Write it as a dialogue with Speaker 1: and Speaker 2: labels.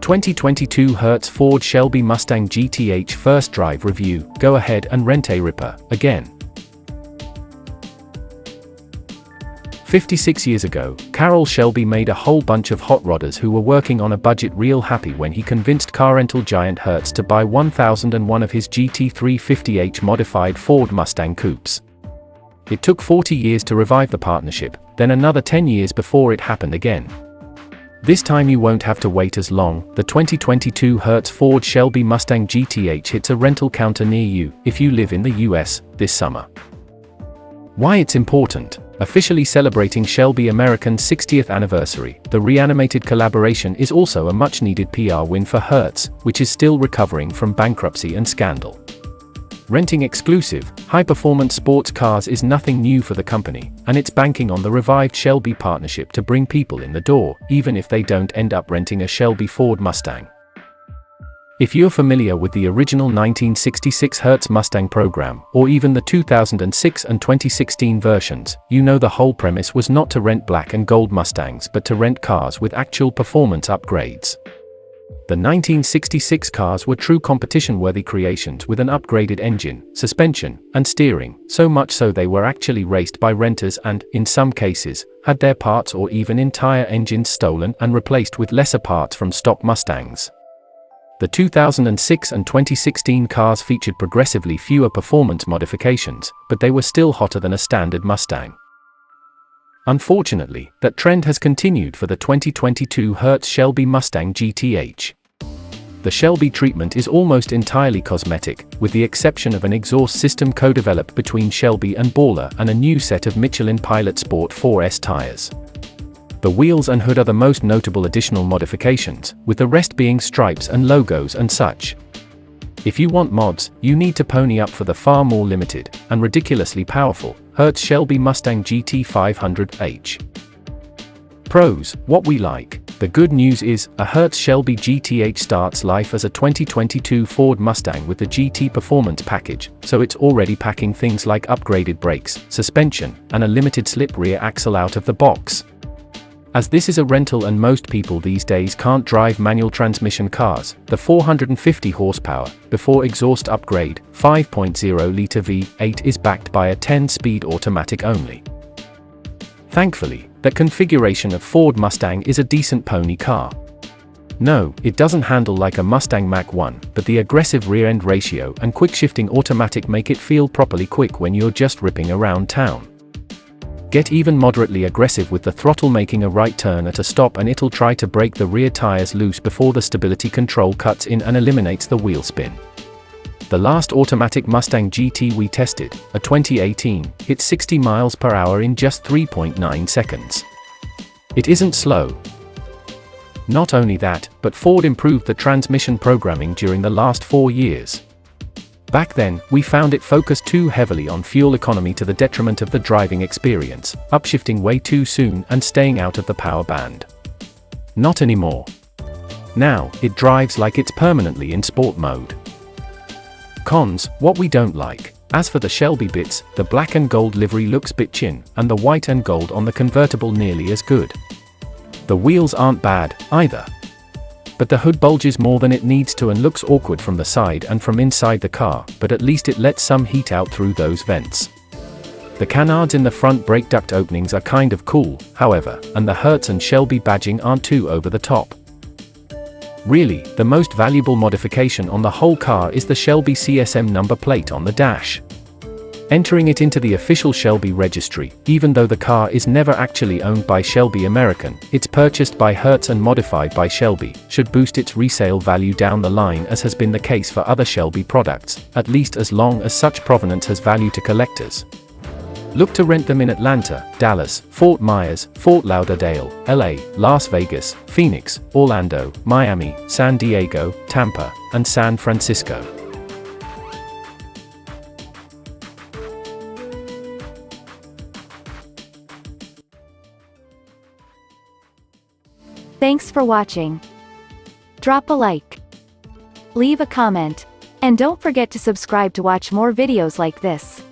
Speaker 1: 2022 Hertz Ford Shelby Mustang GTH First Drive Review. Go ahead and rent a ripper, again. 56 years ago, Carroll Shelby made a whole bunch of hot rodders who were working on a budget real happy when he convinced car rental giant Hertz to buy 1001 of his GT350H modified Ford Mustang coupes. It took 40 years to revive the partnership, then another 10 years before it happened again. This time you won't have to wait as long. The 2022 Hertz Ford Shelby Mustang GTH hits a rental counter near you, if you live in the US, this summer. Why it's important. Officially celebrating Shelby American's 60th anniversary, the reanimated collaboration is also a much-needed PR win for Hertz, which is still recovering from bankruptcy and scandal. Renting exclusive, high-performance sports cars is nothing new for the company, and it's banking on the revived Shelby partnership to bring people in the door, even if they don't end up renting a Shelby Ford Mustang. If you're familiar with the original 1966 Hertz Mustang program, or even the 2006 and 2016 versions, you know the whole premise was not to rent black and gold Mustangs but to rent cars with actual performance upgrades. The 1966 cars were true competition-worthy creations with an upgraded engine, suspension, and steering, so much so they were actually raced by renters and, in some cases, had their parts or even entire engines stolen and replaced with lesser parts from stock Mustangs. The 2006 and 2016 cars featured progressively fewer performance modifications, but they were still hotter than a standard Mustang. Unfortunately, that trend has continued for the 2022 Hertz Shelby Mustang GTH. The Shelby treatment is almost entirely cosmetic, with the exception of an exhaust system co-developed between Shelby and Baller and a new set of Michelin Pilot Sport 4S tires. The wheels and hood are the most notable additional modifications, with the rest being stripes and logos and such. If you want mods, you need to pony up for the far more limited, and ridiculously powerful, Hertz Shelby Mustang GT500H. Pros: what we like. The good news is, a Hertz Shelby GTH starts life as a 2022 Ford Mustang with the GT Performance package, so it's already packing things like upgraded brakes, suspension, and a limited slip rear axle out of the box. As this is a rental and most people these days can't drive manual transmission cars, the 450 horsepower, before exhaust upgrade, 5.0-litre V8 is backed by a 10-speed automatic only. Thankfully, that configuration of Ford Mustang is a decent pony car. No, it doesn't handle like a Mustang Mach-1, but the aggressive rear-end ratio and quick-shifting automatic make it feel properly quick when you're just ripping around town. Get even moderately aggressive with the throttle, making a right turn at a stop and it'll try to break the rear tires loose before the stability control cuts in and eliminates the wheel spin. The last automatic Mustang GT we tested, a 2018, hit 60 miles per hour in just 3.9 seconds. It isn't slow. Not only that, but Ford improved the transmission programming during the last 4 years. Back then, we found it focused too heavily on fuel economy to the detriment of the driving experience, upshifting way too soon and staying out of the power band. Not anymore. Now, it drives like it's permanently in sport mode. Cons: what we don't like. As for the Shelby bits, the black and gold livery looks bit chin, and the white and gold on the convertible nearly as good. The wheels aren't bad, either. But the hood bulges more than it needs to and looks awkward from the side and from inside the car, but at least it lets some heat out through those vents. The canards in the front brake duct openings are kind of cool, however, and the Hertz and Shelby badging aren't too over the top. Really, the most valuable modification on the whole car is the Shelby CSM number plate on the dash. Entering it into the official Shelby registry, even though the car is never actually owned by Shelby American, it's purchased by Hertz and modified by Shelby, should boost its resale value down the line, as has been the case for other Shelby products, at least as long as such provenance has value to collectors. Look to rent them in Atlanta, Dallas, Fort Myers, Fort Lauderdale, LA, Las Vegas, Phoenix, Orlando, Miami, San Diego, Tampa, and San Francisco.
Speaker 2: Thanks for watching. Drop a like, leave a comment, and don't forget to subscribe to watch more videos like this.